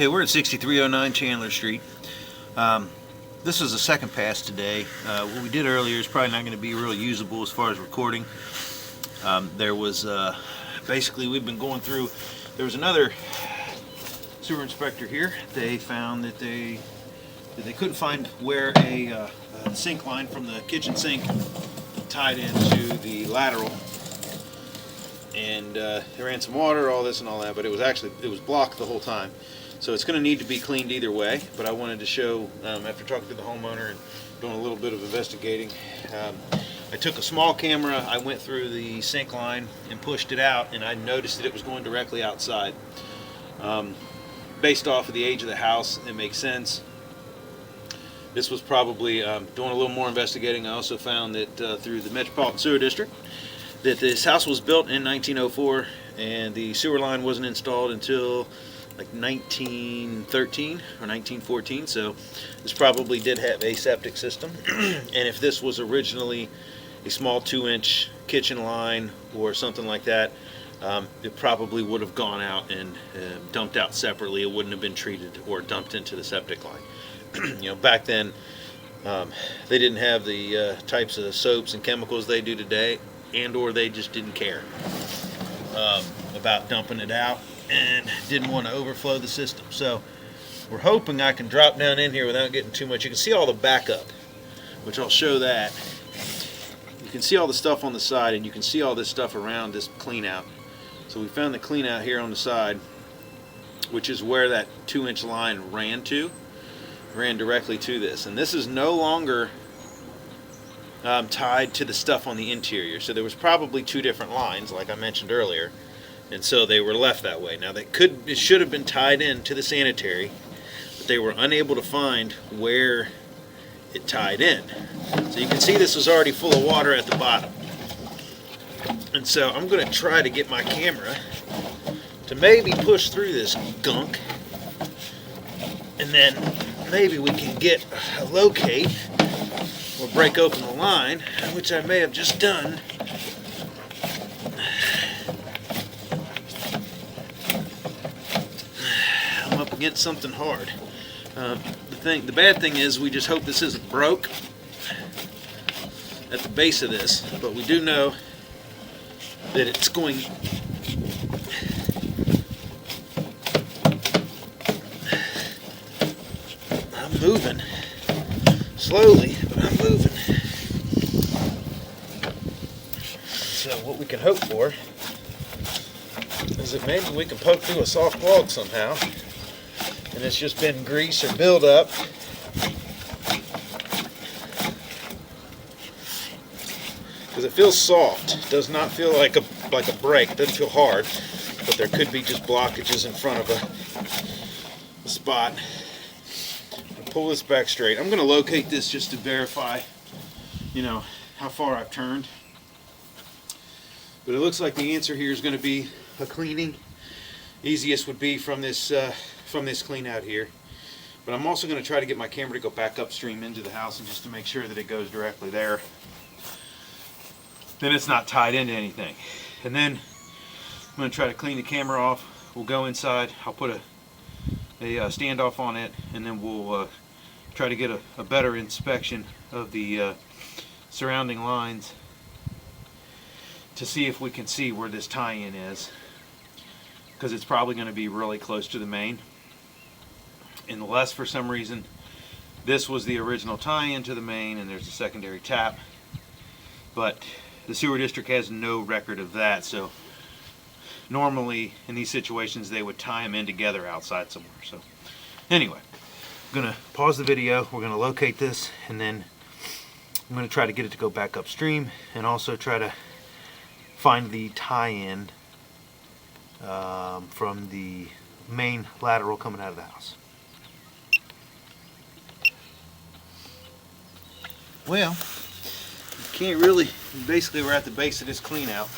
Okay, we're at 6309 Chandler Street. This is the second pass today. What we did earlier is probably not going to be real usable as far as recording. There was basically, we've been going through, there was another sewer inspector here. They found that they couldn't find where a sink line from the kitchen sink tied into the lateral, and they ran some water, all this and all that, but it was blocked the whole time. So it's going to need to be cleaned either way, but I wanted to show, after talking to the homeowner and doing a little bit of investigating, I took a small camera, I went through the sink line and pushed it out, and I noticed that it was going directly outside. Based off of the age of the house, it makes sense. This was probably, doing a little more investigating, I also found that through the Metropolitan Sewer District, that this house was built in 1904, and the sewer line wasn't installed until like 1913 or 1914, so this probably did have a septic system. And if this was originally a small 2-inch kitchen line or something like that, it probably would have gone out and dumped out separately. It wouldn't have been treated or dumped into the septic line. You know, back then they didn't have the types of soaps and chemicals they do today, and or they just didn't care about dumping it out and didn't want to overflow the system. So we're hoping I can drop down in here without getting too much. You can see all the backup, which I'll show that. You can see all the stuff on the side, and you can see all this stuff around this clean out. So we found the clean out here on the side, which is where that 2-inch line ran directly to this. And this is no longer tied to the stuff on the interior. So there was probably 2 different lines, like I mentioned earlier, and so they were left that way. Now it should have been tied in to the sanitary, but they were unable to find where it tied in. So you can see this was already full of water at the bottom. And so I'm going to try to get my camera to maybe push through this gunk, and then maybe we can get a locate or break open the line, which I may have just done. I'm up against something hard. The bad thing is we just hope this isn't broke at the base of this, but we do know that it's going. I'm moving slowly, but I'm moving. So what we can hope for is that maybe we can poke through a soft log somehow, and it's just been grease or buildup. Because it feels soft. It does not feel like a break. It doesn't feel hard, but there could be just blockages in front of a spot. Pull this back straight. I'm going to locate this just to verify, you know, how far I've turned. But it looks like the answer here is going to be a cleaning. Easiest would be from this clean out here. But I'm also going to try to get my camera to go back upstream into the house, and just to make sure that it goes directly there. Then it's not tied into anything. And then I'm going to try to clean the camera off. We'll go inside. I'll put a standoff on it, and then we'll try to get a better inspection of the surrounding lines to see if we can see where this tie-in is, because it's probably going to be really close to the main, unless for some reason this was the original tie-in to the main and there's a secondary tap. But the sewer district has no record of that, so normally in these situations they would tie them in together outside somewhere. So anyway, I'm going to pause the video, we're going to locate this, and then I'm going to try to get it to go back upstream, and also try to find the tie-in from the main lateral coming out of the house. Well, you can't really, basically we're at the base of this clean out.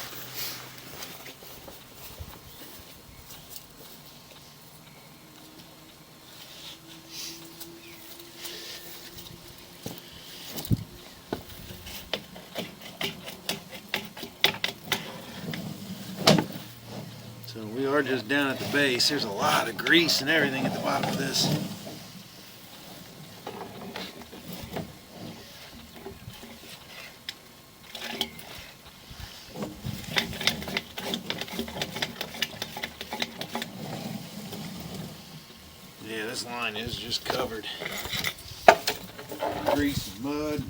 So we are just down at the base. There's a lot of grease and everything at the bottom of this. Yeah, this line is just covered in grease and mud.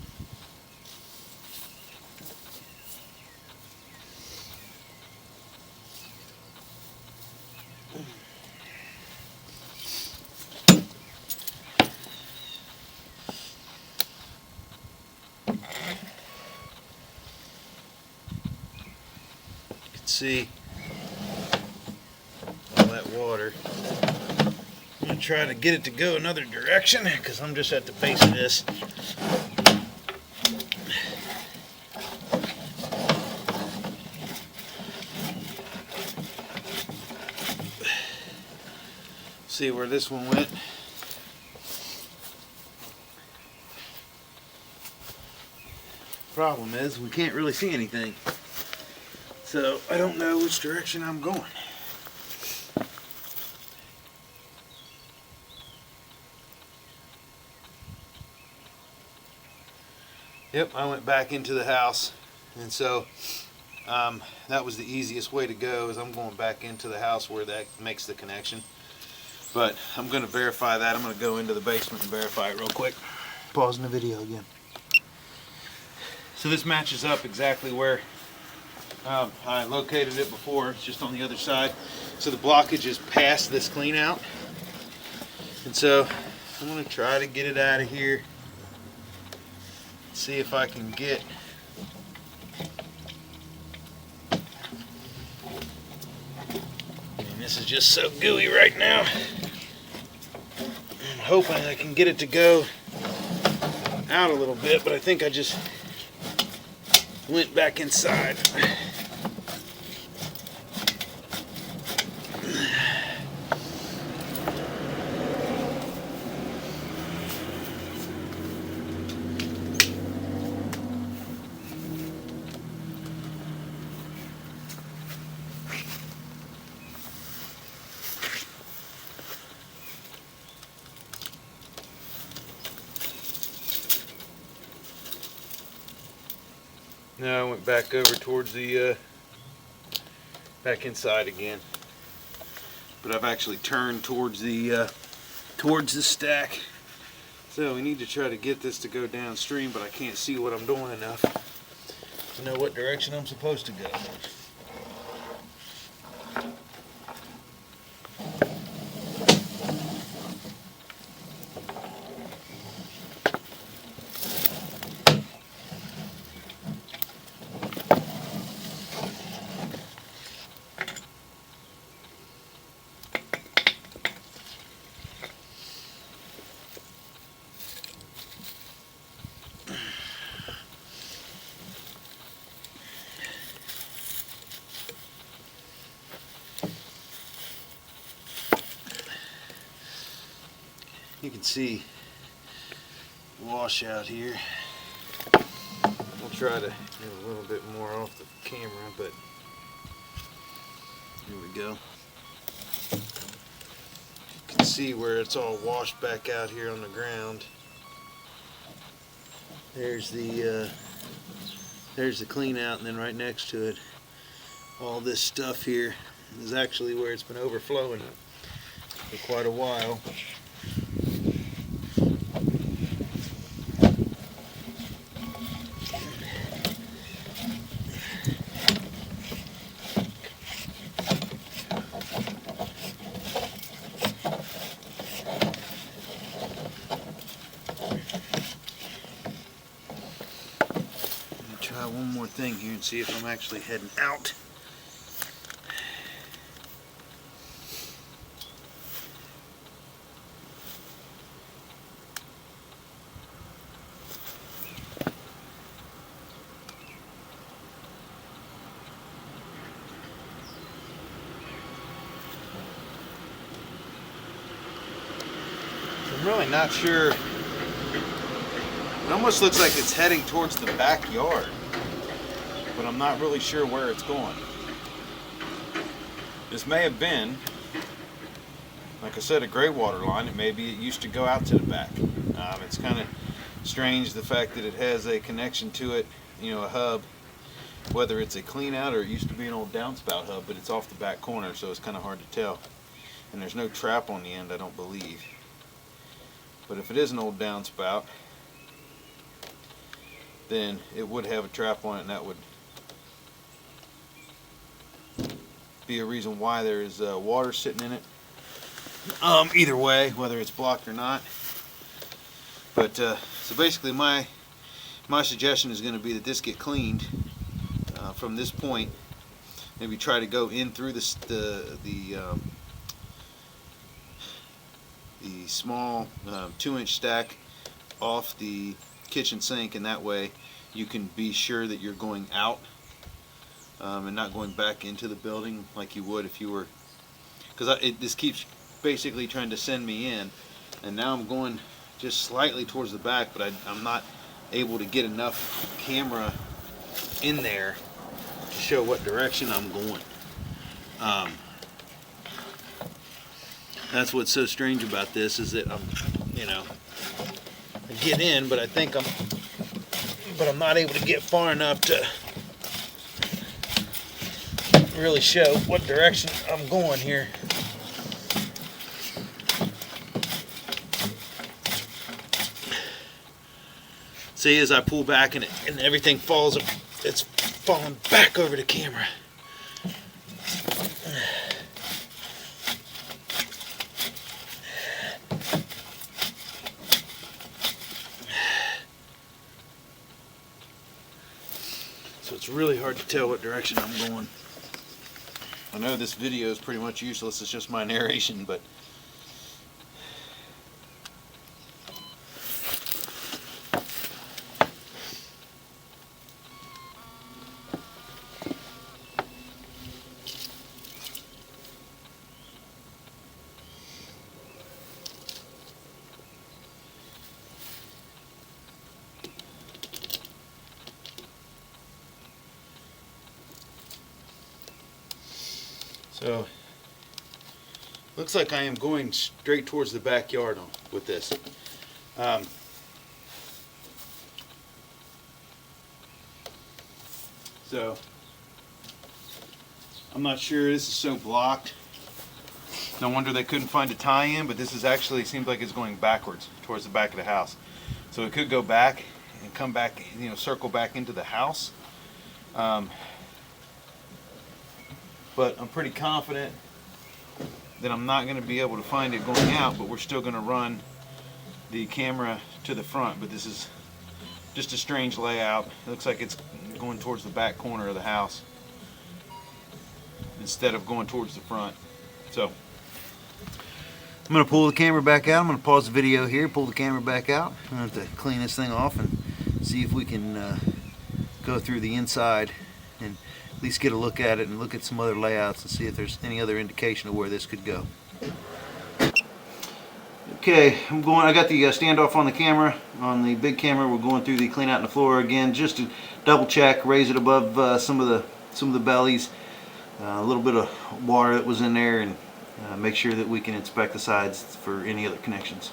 See all that water. I'm going to try to get it to go another direction because I'm just at the base of this. See where this one went. Problem is we can't really see anything. So I don't know which direction I'm going. Yep, I went back into the house, and so that was the easiest way to go, is I'm going back into the house where that makes the connection. But I'm going to verify that. I'm going to go into the basement and verify it real quick. Pausing the video again. So this matches up exactly where I located it before. It's just on the other side. So the blockage is past this clean out. And so I'm going to try to get it out of here. See if I can get this is just so gooey right now. I'm hoping I can get it to go out a little bit, but I think I just went back inside. Now I went back over towards the back inside again, but I've actually turned towards the stack. So we need to try to get this to go downstream, but I can't see what I'm doing enough to know what direction I'm supposed to go. You can see washout here. I'll try to get a little bit more off the camera, but here we go. You can see where it's all washed back out here on the ground. There's the clean out, and then right next to it, all this stuff here is actually where it's been overflowing for quite a while. Try one more thing here and see if I'm actually heading out. I'm really not sure. It almost looks like it's heading towards the backyard, but I'm not really sure where it's going. This may have been, like I said, a gray water line. It used to go out to the back. It's kind of strange the fact that it has a connection to it, a hub, whether it's a clean out or it used to be an old downspout hub, but it's off the back corner, so it's kind of hard to tell. And there's no trap on the end, I don't believe. But if it is an old downspout, then it would have a trap on it, and that would be a reason why there is water sitting in it. Either way, whether it's blocked or not. But so basically, my suggestion is going to be that this get cleaned from this point. Maybe try to go in through the small 2-inch stack off the kitchen sink, and that way you can be sure that you're going out and not going back into the building like you would if you were, because this keeps basically trying to send me in, and now I'm going just slightly towards the back, but I'm not able to get enough camera in there to show what direction I'm going. That's what's so strange about this, is that I get in, but I'm not able to get far enough to really show what direction I'm going here. See, as I pull back and everything falls, it's falling back over the camera. So it's really hard to tell what direction I'm going. I know this video is pretty much useless, it's just my narration, but so looks like I am going straight towards the backyard with this. So I'm not sure, this is so blocked. No wonder they couldn't find a tie-in, but this is actually, seems like it's going backwards towards the back of the house. So it could go back and come back, circle back into the house. But I'm pretty confident that I'm not going to be able to find it going out, but we're still going to run the camera to the front. But this is just a strange layout. It looks like it's going towards the back corner of the house instead of going towards the front. So I'm going to pull the camera back out. I'm going to pause the video here, pull the camera back out. I'm going to have to clean this thing off and see if we can go through the inside and at least get a look at it and look at some other layouts and see if there's any other indication of where this could go. Okay, I got the standoff on the camera. On the big camera, we're going through the clean out in the floor again, just to double check, raise it above some of the bellies, a little bit of water that was in there, and make sure that we can inspect the sides for any other connections.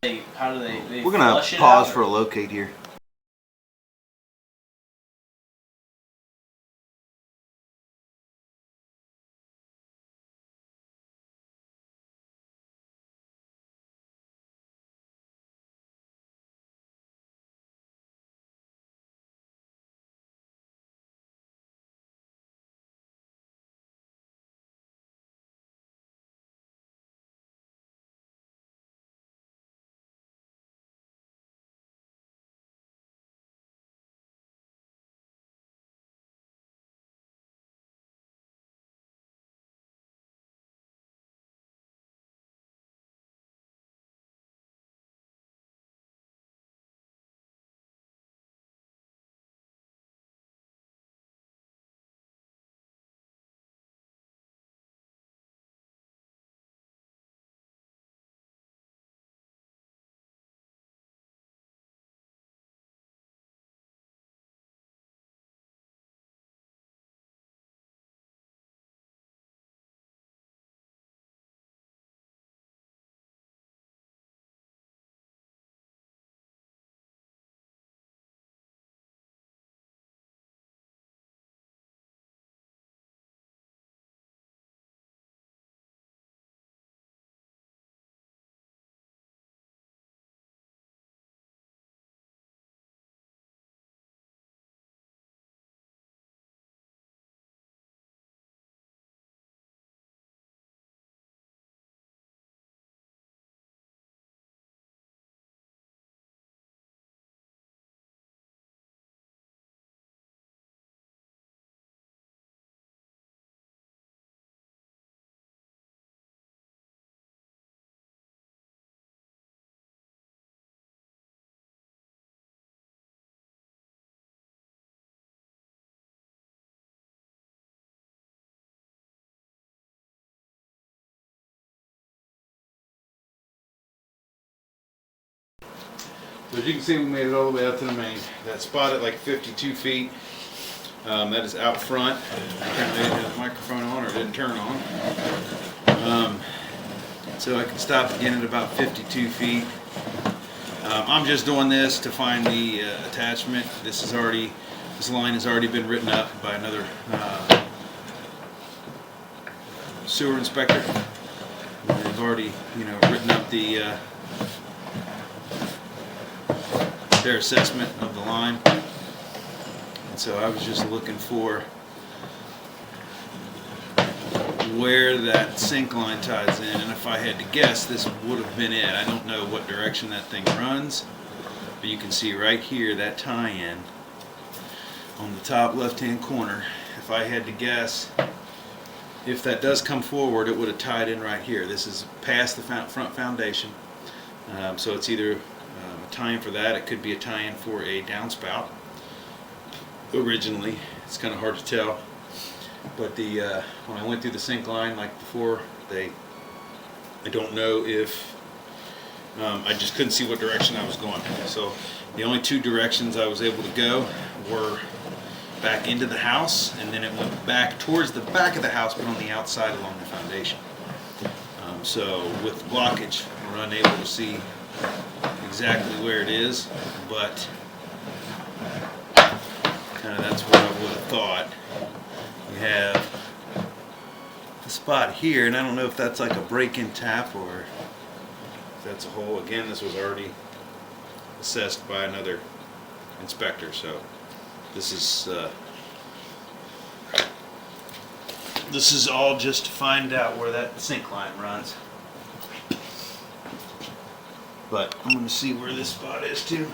How do they We're gonna flush it pause out, for a locate here. So as you can see, we made it all the way up to the main. That spot at like 52 feet. That is out front. Apparently it had the microphone on or it didn't turn on. So I can stop again at about 52 feet. I'm just doing this to find the attachment. This line has already been written up by another sewer inspector. They've already, written up their assessment of the line. And so I was just looking for where that sink line ties in, and if I had to guess, this would have been it. I don't know what direction that thing runs, but you can see right here that tie-in on the top left-hand corner. If I had to guess, if that does come forward, it would have tied in right here. This is past the front foundation, so it's either a tie-in for that. It could be a tie-in for a downspout. Originally, it's kind of hard to tell, but when I went through the sink line like before, I don't know if I just couldn't see what direction I was going. So the only two directions I was able to go were back into the house, and then it went back towards the back of the house, but on the outside along the foundation. So with the blockage, we're unable to see exactly where it is, but kind of that's what I would have thought. You have a spot here, and I don't know if that's like a break-in tap or if that's a hole. Again, this was already assessed by another inspector, so this is all just to find out where that sink line runs. But I'm going to see where this spot is too.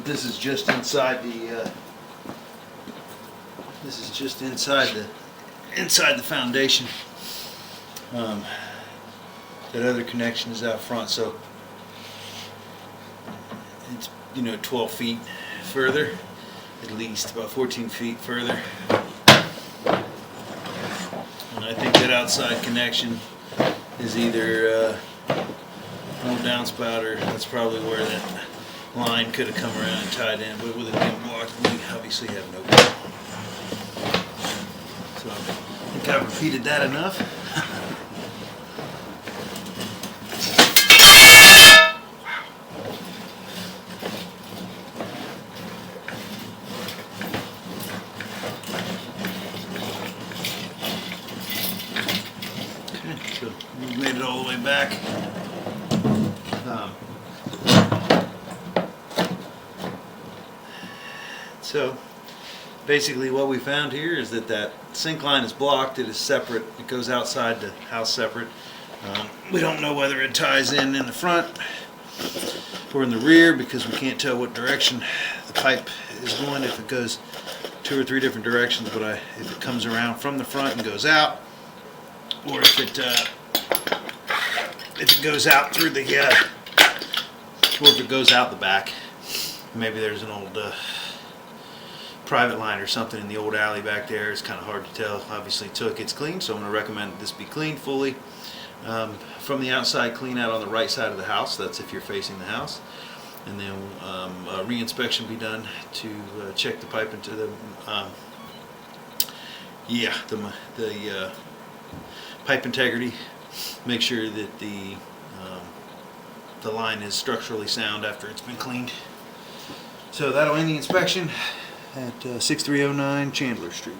this is just inside the inside the foundation. That other connection is out front, so it's 12 feet further, at least about 14 feet further. And I think that outside connection is either no downspout, or that's probably where that line could have come around and tied in. But with it being blocked, we obviously have no clue. So I think I've repeated that enough. So we've made it all the way back. So basically what we found here is that sink line is blocked. It is separate. It goes outside the house separate. We don't know whether it ties in the front or in the rear, because we can't tell what direction the pipe is going, if it goes 2 or 3 different directions, but if it comes around from the front and goes out, or if it goes out through the or if it goes out the back. Maybe there's an old private line or something in the old alley back there. It's kind of hard to tell. Obviously until it gets cleaned, so I'm going to recommend that this be cleaned fully. From the outside, clean out on the right side of the house. That's if you're facing the house. And then a re-inspection be done to check the pipe into the pipe integrity. Make sure that the line is structurally sound after it's been cleaned. So that'll end the inspection at 6309 Chandler Street.